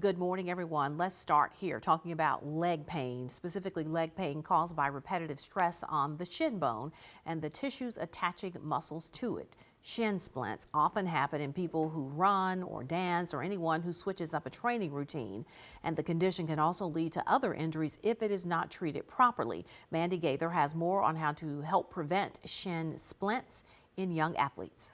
Good morning, everyone. Let's start here talking about leg pain, specifically leg pain caused by repetitive stress on the shin bone and the tissues attaching muscles to it. Shin splints often happen in people who run or dance or anyone who switches up a training routine. And the condition can also lead to other injuries if it is not treated properly. Mandy Gaither has more on how to help prevent shin splints in young athletes.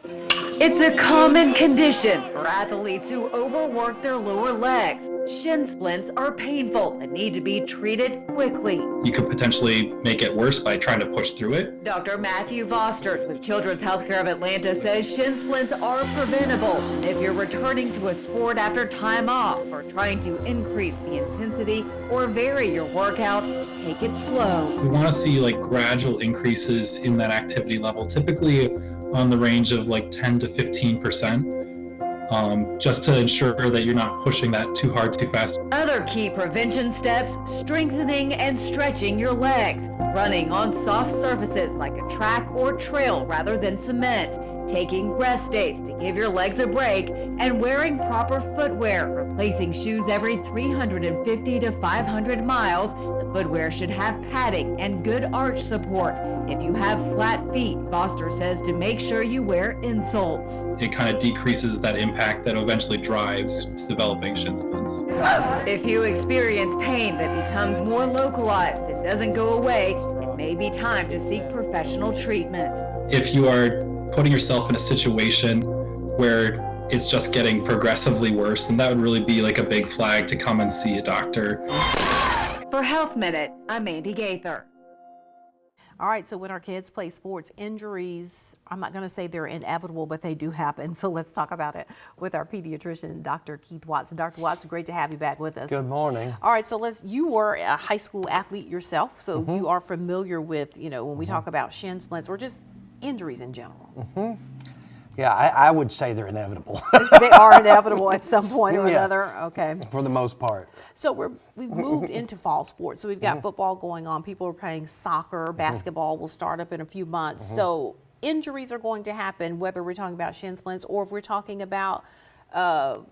It's a common condition for athletes who overwork their lower legs. Shin splints are painful and need to be treated quickly. You could potentially make it worse by trying to push through it. Dr. Matthew Vosters with Children's Healthcare of Atlanta says shin splints are preventable. If you're returning to a sport after time off or trying to increase the intensity or vary your workout, take it slow. We want to see gradual increases in that activity level, typically on the range of 10 to 15%, just to ensure that you're not pushing that too hard, too fast. Other key prevention steps: strengthening and stretching your legs, running on soft surfaces like a track or trail rather than cement, taking rest days to give your legs a break, and wearing proper footwear, replacing shoes every 350 to 500 miles. The footwear should have padding and good arch support. If you have flat feet, Foster says to make sure you wear insoles. It kind of decreases that impact that eventually drives developing shin splints. If you experience pain that becomes more localized and doesn't go away, it may be time to seek professional treatment. If you are putting yourself in a situation where it's just getting progressively worse, then that would really be a big flag to come and see a doctor. For Health Minute, I'm Mandy Gaither. All right, so when our kids play sports, injuries, I'm not going to say they're inevitable, but they do happen. So let's talk about it with our pediatrician, Dr. Keith Watson. Dr. Watson, great to have you back with us. Good morning. All right, so you were a high school athlete yourself, so you are familiar with, when we talk about shin splints or just injuries in general. Yeah, I would say they're inevitable. They are inevitable at some point or another. Okay. For the most part. So we've moved into fall sports. So we've got football going on. People are playing soccer. Basketball will start up in a few months. So injuries are going to happen, whether we're talking about shin splints or if we're talking about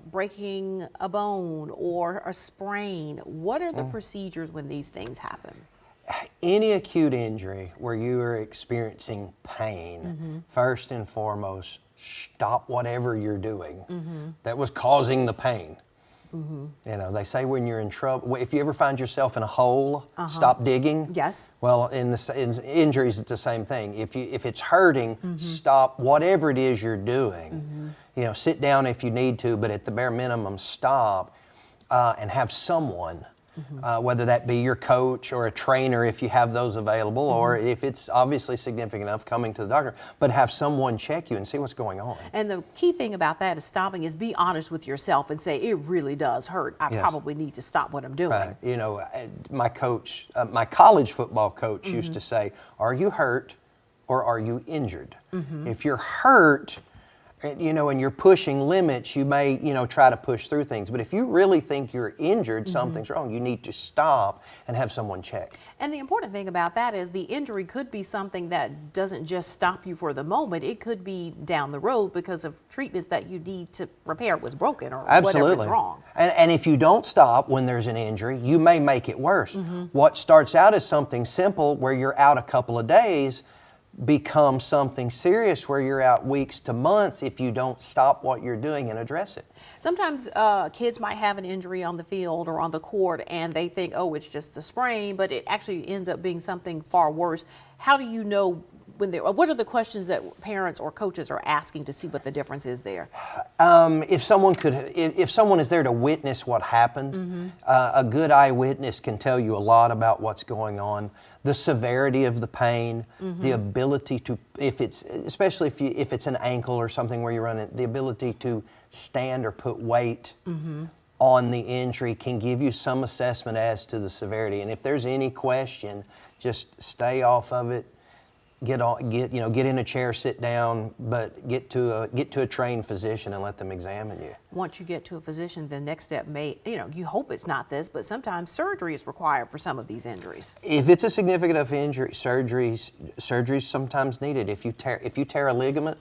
breaking a bone or a sprain. What are the procedures when these things happen? Any acute injury where you are experiencing pain, first and foremost, stop whatever you're doing that was causing the pain. They say when you're in trouble, if you ever find yourself in a hole, stop digging. Yes. Well, in injuries, it's the same thing. If it's hurting, stop whatever it is you're doing. Sit down if you need to, but at the bare minimum, stop and have someone. Whether that be your coach or a trainer if you have those available, or if it's obviously significant enough, coming to the doctor, but have someone check you and see what's going on. And the key thing about that is stopping is be honest with yourself and say, it really does hurt. I probably need to stop what I'm doing. Right. My coach, my college football coach used to say, are you hurt or are you injured? If you're hurt, and you're pushing limits, you may, try to push through things. But if you really think you're injured, something's wrong, you need to stop and have someone check. And the important thing about that is the injury could be something that doesn't just stop you for the moment. It could be down the road because of treatments that you need to repair what's broken or whatever's wrong. And if you don't stop when there's an injury, you may make it worse. What starts out as something simple where you're out a couple of days become something serious where you're out weeks to months if you don't stop what you're doing and address it. Sometimes kids might have an injury on the field or on the court and they think, oh, it's just a sprain, but it actually ends up being something far worse. How do you know what are the questions that parents or coaches are asking to see what the difference is there? If someone is there to witness what happened, a good eyewitness can tell you a lot about what's going on, the severity of the pain, the ability to, especially if it's an ankle or something where you're running, the ability to stand or put weight on the injury can give you some assessment as to the severity. And if there's any question, just stay off of it. Get in a chair, sit down, but get to a trained physician and let them examine you. Once you get to a physician, the next step may, you hope it's not this, but sometimes surgery is required for some of these injuries. If it's a significant enough injury, surgery's sometimes needed. If you tear a ligament,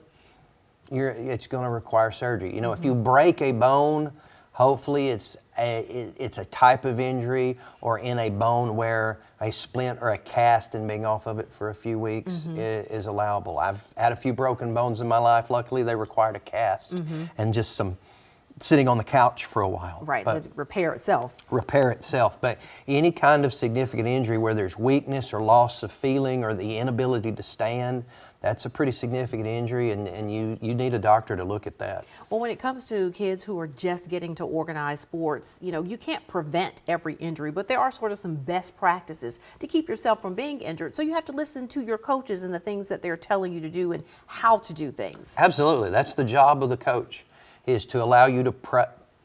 it's going to require surgery. If you break a bone, Hopefully it's a type of injury or in a bone where a splint or a cast and being off of it for a few weeks is allowable. I've had a few broken bones in my life. Luckily, they required a cast and just some sitting on the couch for a while. Right, But the repair itself. repair itself. But any kind of significant injury where there's weakness or loss of feeling or the inability to stand, that's a pretty significant injury, and you need a doctor to look at that. Well, when it comes to kids who are just getting to organized sports, you know, you can't prevent every injury, but there are sort of some best practices to keep yourself from being injured. So you have to listen to your coaches and the things that they're telling you to do and how to do things. Absolutely. That's the job of the coach, is to allow you to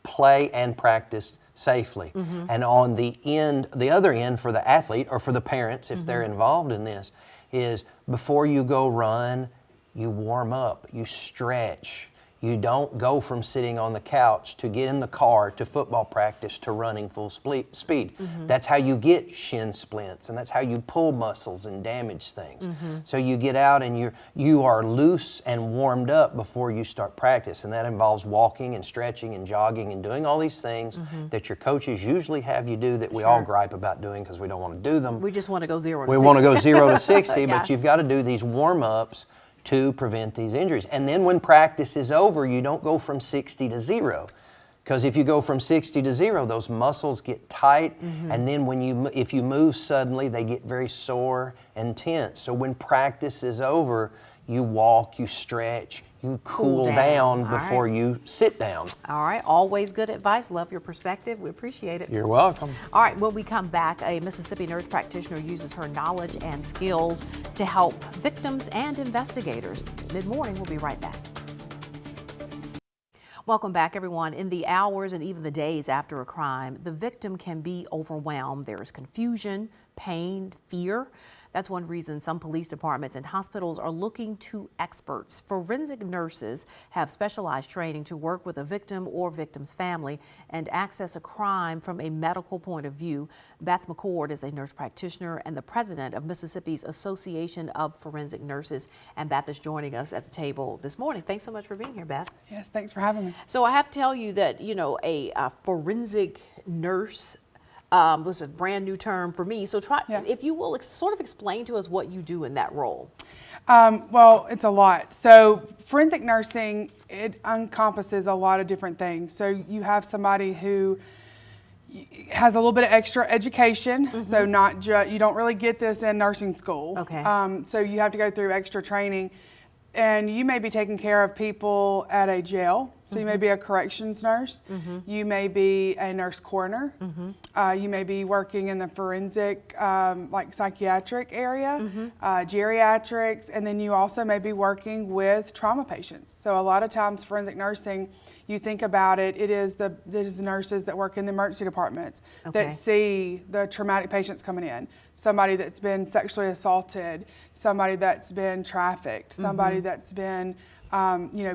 play and practice safely. And on the other end for the athlete or for the parents, if they're involved in this, is before you go run, you warm up, you stretch. You don't go from sitting on the couch to get in the car to football practice to running full speed. That's how you get shin splints, and that's how you pull muscles and damage things. So you get out and you are loose and warmed up before you start practice, and that involves walking and stretching and jogging and doing all these things that your coaches usually have you do that we all gripe about doing because we don't want to do them. We just want to go 0 to 60. We want to go 0 to 60, Yeah. but you've got to do these warm-ups to prevent these injuries. And then when practice is over, you don't go from 60 to 0. Because if you go from 60 to 0, those muscles get tight, and then if you move suddenly, they get very sore and tense. So when practice is over, you walk, you stretch, you cool down before you sit down. All right, always good advice. Love your perspective. We appreciate it. You're welcome. All right, when we come back, a Mississippi nurse practitioner uses her knowledge and skills to help victims and investigators. Mid-morning, we'll be right back. Welcome back, everyone. In the hours and even the days after a crime, the victim can be overwhelmed. There is confusion, pain, fear. That's one reason some police departments and hospitals are looking to experts. Forensic nurses have specialized training to work with a victim or victim's family and access a crime from a medical point of view. Beth McCord is a nurse practitioner and the president of Mississippi's Association of Forensic Nurses. And Beth is joining us at the table this morning. Thanks so much for being here, Beth. Yes, thanks for having me. So I have to tell you that, you know, a forensic nurse was a brand new term for me. So if you will, sort of explain to us what you do in that role. Well, it's a lot. So forensic nursing, it encompasses a lot of different things. So you have somebody who has a little bit of extra education. So you don't really get this in nursing school. Okay. So you have to go through extra training. And you may be taking care of people at a jail. So you may be a corrections nurse. You may be a nurse coroner. You may be working in the forensic, like psychiatric area, geriatrics, and then you also may be working with trauma patients. So a lot of times forensic nursing, you think about it, it is the nurses that work in the emergency departments that see the traumatic patients coming in. Somebody that's been sexually assaulted, somebody that's been trafficked, somebody that's been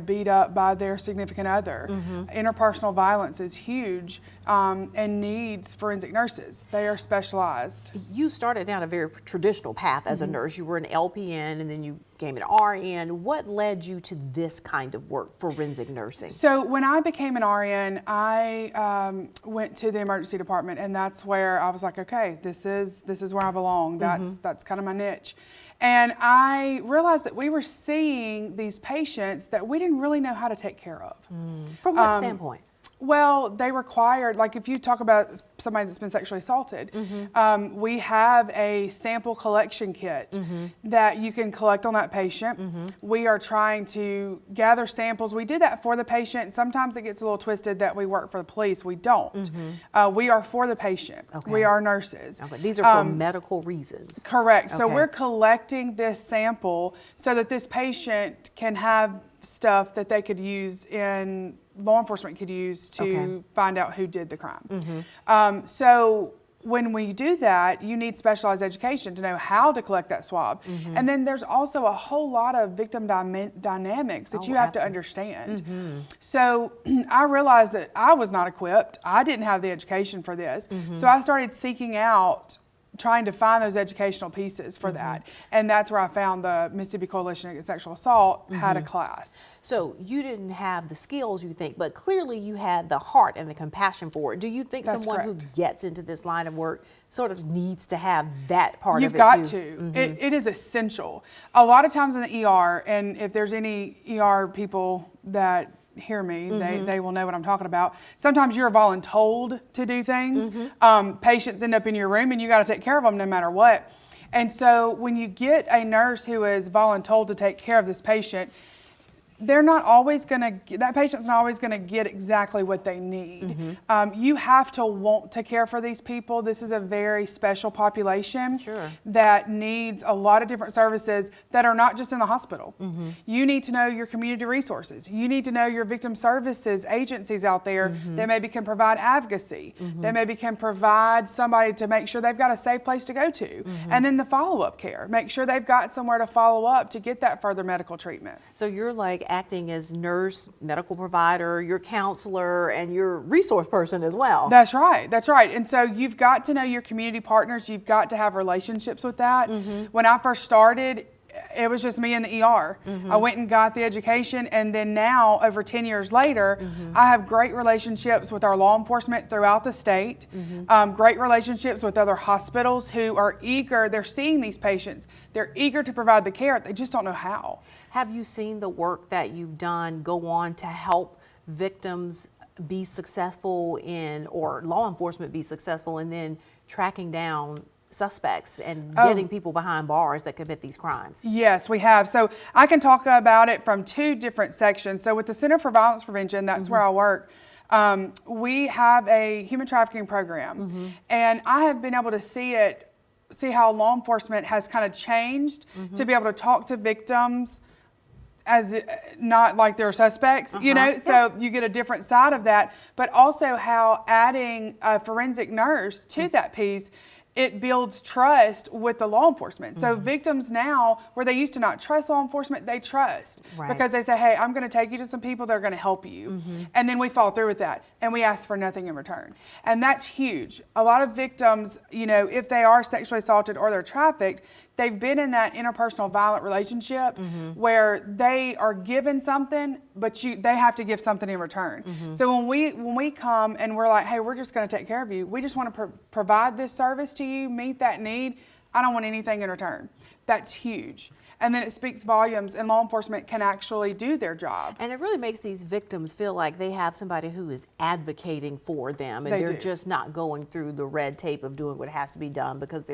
beat up by their significant other. Interpersonal violence is huge and needs forensic nurses. They are specialized. You started down a very traditional path as a nurse. You were an LPN and then you became an RN. What led you to this kind of work, forensic nursing? So when I became an RN, I went to the emergency department, and that's where I was like, okay, this is where I belong. That's kind of my niche. And I realized that we were seeing these patients that we didn't really know how to take care of. From what standpoint? Well, they required, like if you talk about somebody that's been sexually assaulted, we have a sample collection kit that you can collect on that patient. We are trying to gather samples. We do that for the patient. Sometimes it gets a little twisted that we work for the police. We don't. We are for the patient. Okay. We are nurses. Okay. These are for medical reasons. Correct. Okay. So we're collecting this sample so that this patient can have stuff that they could use in law enforcement could use to find out who did the crime. So when we do that, you need specialized education to know how to collect that swab. And then there's also a whole lot of victim dynamics that you have to understand. So I realized that I was not equipped. I didn't have the education for this. So I started seeking out trying to find those educational pieces for that. And that's where I found the Mississippi Coalition Against Sexual Assault had a class. So you didn't have the skills, you think, but clearly you had the heart and the compassion for it. Do you think That's someone who correct. gets into this line of work sort of needs to have that part You've of it got too? to. It is essential. A lot of times in the ER, and if there's any ER people that hear me, they will know what I'm talking about. Sometimes you're voluntold to do things. Patients end up in your room and you got to take care of them no matter what. And so when you get a nurse who is voluntold to take care of this patient, they're not always going to, that patient's not always going to get exactly what they need. You have to want to care for these people. This is a very special population that needs a lot of different services that are not just in the hospital. You need to know your community resources. You need to know your victim services agencies out there that maybe can provide advocacy, that maybe can provide somebody to make sure they've got a safe place to go to. And then the follow-up care, make sure they've got somewhere to follow up to get that further medical treatment. So you're like acting as nurse, medical provider, your counselor, and your resource person as well. That's right. That's right. And so you've got to know your community partners. You've got to have relationships with that. When I first started, it was just me in the ER. I went and got the education, and then now, over 10 years later, I have great relationships with our law enforcement throughout the state, great relationships with other hospitals who are eager, they're seeing these patients, they're eager to provide the care, they just don't know how. Have you seen the work that you've done go on to help victims be successful in, or law enforcement be successful in then tracking down suspects and getting people behind bars that commit these crimes? Yes, we have. So I can talk about it from two different sections. So with the Center for Violence Prevention, that's where I work. We have a human trafficking program, and I have been able to see how law enforcement has kind of changed to be able to talk to victims as not like they're suspects, you know, so you get a different side of that, but also how adding a forensic nurse to that piece, it builds trust with the law enforcement. So victims now, where they used to not trust law enforcement, they trust because they say, hey, I'm going to take you to some people that are going to help you. And then we follow through with that and we ask for nothing in return. And that's huge. A lot of victims, you know, if they are sexually assaulted or they're trafficked, they've been in that interpersonal violent relationship where they are given something, but they have to give something in return. So when we come and we're like, hey, we're just going to take care of you. We just want to provide this service to you, meet that need. I don't want anything in return. That's huge. And then it speaks volumes, and law enforcement can actually do their job. And it really makes these victims feel like they have somebody who is advocating for them, and they're just not going through the red tape of doing what has to be done because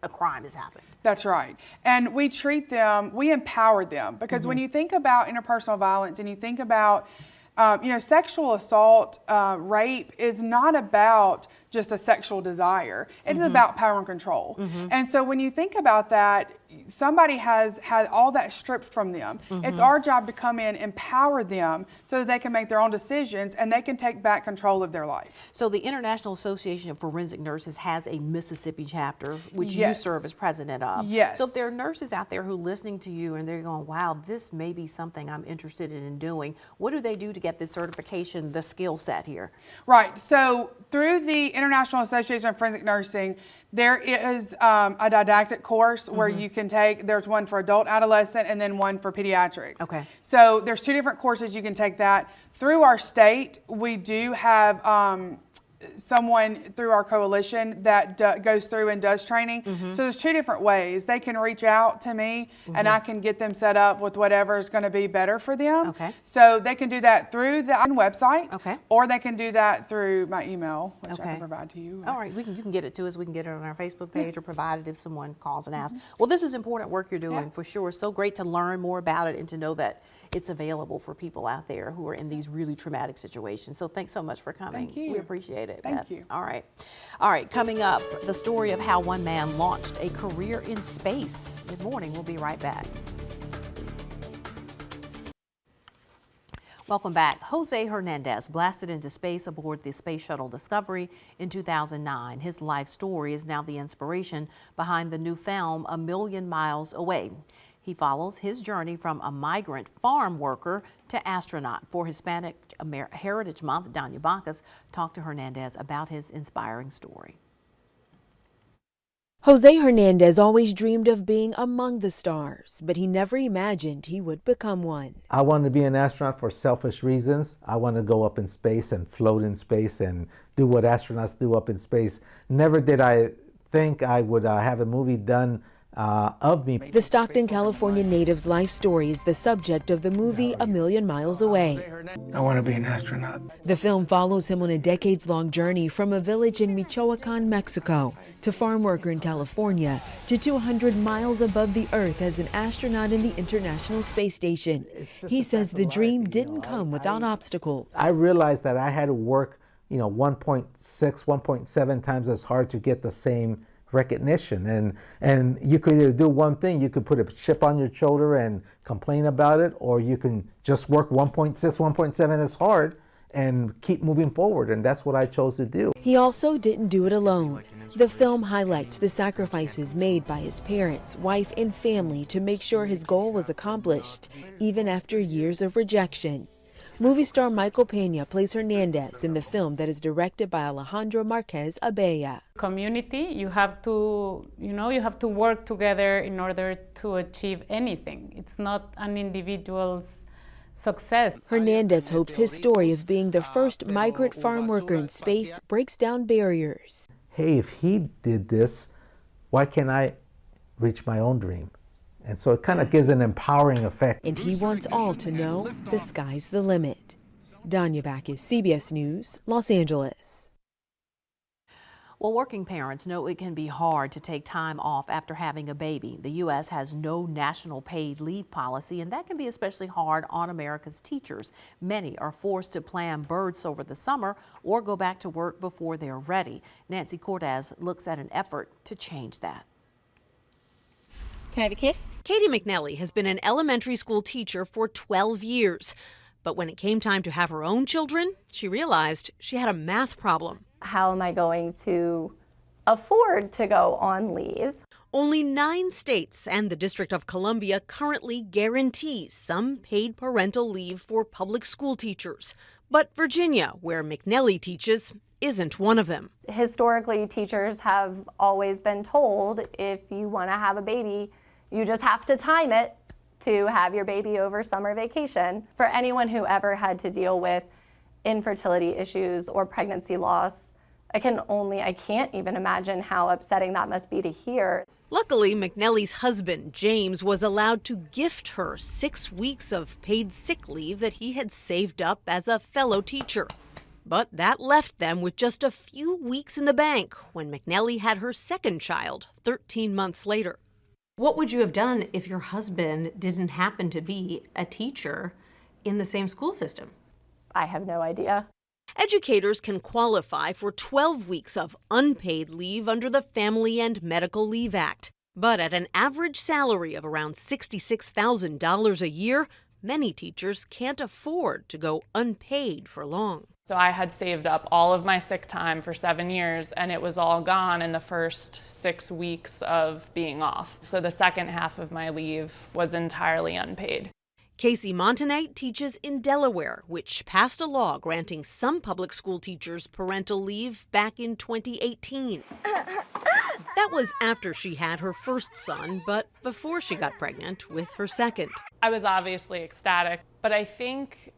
a crime has happened. That's right. And we treat them, we empower them, because when you think about interpersonal violence and you think about, you know, sexual assault, rape is not about just a sexual desire. It is about power and control. And so when you think about that, somebody has had all that stripped from them. It's our job to come in, empower them so that they can make their own decisions and they can take back control of their life. So the International Association of Forensic Nurses has a Mississippi chapter, which you serve as president of. Yes. So if there are nurses out there who are listening to you and they're going, wow, this may be something I'm interested in doing, what do they do to get this certification, the skill set here? Right. So through the International Association of Forensic Nursing, there is a didactic course where you can take, there's one for adult, adolescent, and then one for pediatrics. Okay. So there's two different courses you can take that. Through our state, we do have someone through our coalition that goes through and does training. So there's two different ways. They can reach out to me and I can get them set up with whatever is going to be better for them. Okay. So they can do that through the website, Okay. or they can do that through my email, which I can provide to you. All right, you can get it to us. We can get it on our Facebook page or provide it if someone calls and asks. Well, this is important work you're doing for sure. So great to learn more about it and to know that it's available for people out there who are in these really traumatic situations. So thanks so much for coming. Thank you. We appreciate it. Thank Beth. you. All right. All right, coming up, the story of how one man launched a career in space. Good morning. We'll be right back. Welcome back. Jose Hernandez blasted into space aboard the Space Shuttle Discovery in 2009. His life story is now the inspiration behind the new film, A Million Miles Away. He follows his journey from a migrant farm worker to astronaut. For Hispanic Heritage Month, Danya Bacchus talked to Hernandez about his inspiring story. Jose Hernandez always dreamed of being among the stars, but he never imagined he would become one. I wanted to be an astronaut for selfish reasons. I wanted to go up in space and float in space and do what astronauts do up in space. Never did I think I would have a movie done of me. The Stockton, California native's life story is the subject of the movie A Million Miles Away. I want to be an astronaut. The film follows him on a decades-long journey from a village in Michoacan, Mexico, to farm worker in California, to 200 miles above the Earth as an astronaut in the International Space Station. He says the dream didn't come without obstacles. I realized that I had to work, 1.6, 1.7 times as hard to get the same recognition, and you could either do one thing. You could put a chip on your shoulder and complain about it, or you can just work 1.6, 1.7 as hard and keep moving forward, and that's what I chose to do. He also didn't do it alone. The film highlights the sacrifices made by his parents, wife, and family to make sure his goal was accomplished, even after years of rejection. Movie star Michael Pena plays Hernandez in the film that is directed by Alejandro Marquez Abella. Community, you have to work together in order to achieve anything. It's not an individual's success. Hernandez hopes his story of being the first migrant farm worker in space breaks down barriers. Hey, if he did this, why can't I reach my own dream? And so it kind of gives an empowering effect. And he wants all to know the sky's the limit. Danya Backus, CBS News, Los Angeles. Well, working parents know it can be hard to take time off after having a baby. The U.S. has no national paid leave policy, and that can be especially hard on America's teachers. Many are forced to plan births over the summer or go back to work before they're ready. Nancy Cortez looks at an effort to change that. Can I have a kiss? Katie McNally has been an elementary school teacher for 12 years. But when it came time to have her own children, she realized she had a math problem. How am I going to afford to go on leave? Only 9 states and the District of Columbia currently guarantee some paid parental leave for public school teachers. But Virginia, where McNally teaches, isn't one of them. Historically, teachers have always been told if you want to have a baby, you just have to time it to have your baby over summer vacation. For anyone who ever had to deal with infertility issues or pregnancy loss, I can't even imagine how upsetting that must be to hear. Luckily, McNally's husband, James, was allowed to gift her 6 weeks of paid sick leave that he had saved up as a fellow teacher. But that left them with just a few weeks in the bank when McNally had her second child 13 months later. What would you have done if your husband didn't happen to be a teacher in the same school system? I have no idea. Educators can qualify for 12 weeks of unpaid leave under the Family and Medical Leave Act. But at an average salary of around $66,000 a year, many teachers can't afford to go unpaid for long. So I had saved up all of my sick time for 7 years, and it was all gone in the first 6 weeks of being off. So the second half of my leave was entirely unpaid. Casey Montanay teaches in Delaware, which passed a law granting some public school teachers parental leave back in 2018. That was after she had her first son, but before she got pregnant with her second. I was obviously ecstatic, but I think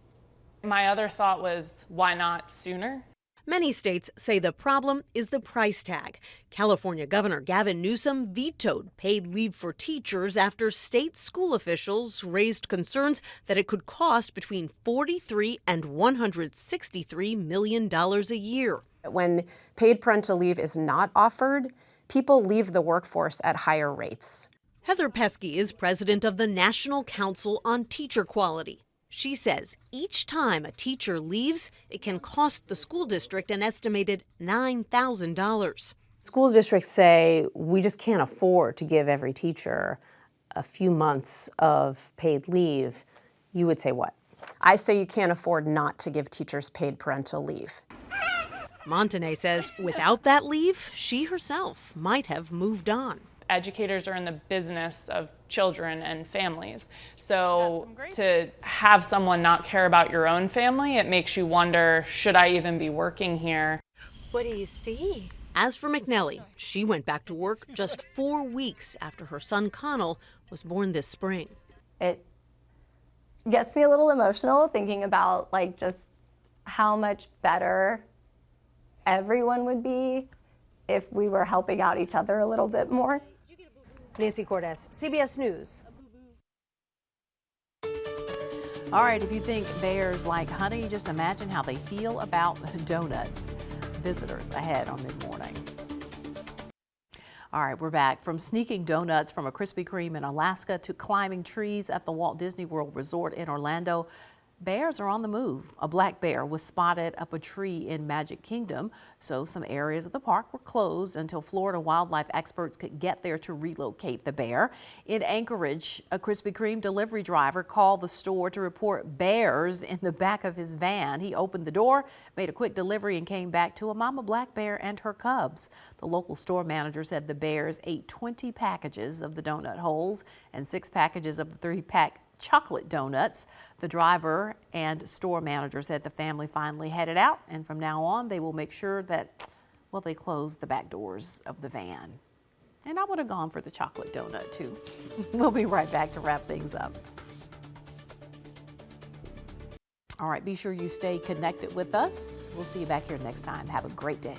my other thought was, why not sooner? Many states say the problem is the price tag. California Governor Gavin Newsom vetoed paid leave for teachers after state school officials raised concerns that it could cost between $43 and $163 million a year. When paid parental leave is not offered, people leave the workforce at higher rates. Heather Pesky is president of the National Council on Teacher Quality. She says each time a teacher leaves, it can cost the school district an estimated $9,000. School districts say we just can't afford to give every teacher a few months of paid leave. You would say what? I say you can't afford not to give teachers paid parental leave. Montanay says without that leave, she herself might have moved on. Educators are in the business of children and families. So to have someone not care about your own family, it makes you wonder, should I even be working here? What do you see? As for McNelly, she went back to work just 4 weeks after her son Connell was born this spring. It gets me a little emotional thinking about like just how much better everyone would be if we were helping out each other a little bit more. Nancy Cordes, CBS News. All right, if you think bears like honey, just imagine how they feel about donuts. Visitors ahead on Mid-Morning. All right, we're back. From sneaking donuts from a Krispy Kreme in Alaska to climbing trees at the Walt Disney World Resort in Orlando, bears are on the move. A black bear was spotted up a tree in Magic Kingdom, so some areas of the park were closed until Florida wildlife experts could get there to relocate the bear. In Anchorage, a Krispy Kreme delivery driver called the store to report bears in the back of his van. He opened the door, made a quick delivery, and came back to a mama black bear and her cubs. The local store manager said the bears ate 20 packages of the donut holes and 6 packages of the 3-pack chocolate donuts. The driver and store manager said the family finally headed out, and from now on they will make sure that, well, they close the back doors of the van. And I would have gone for the chocolate donut too. We'll be right back to wrap things up. All right, be sure you stay connected with us. We'll see you back here next time. Have a great day.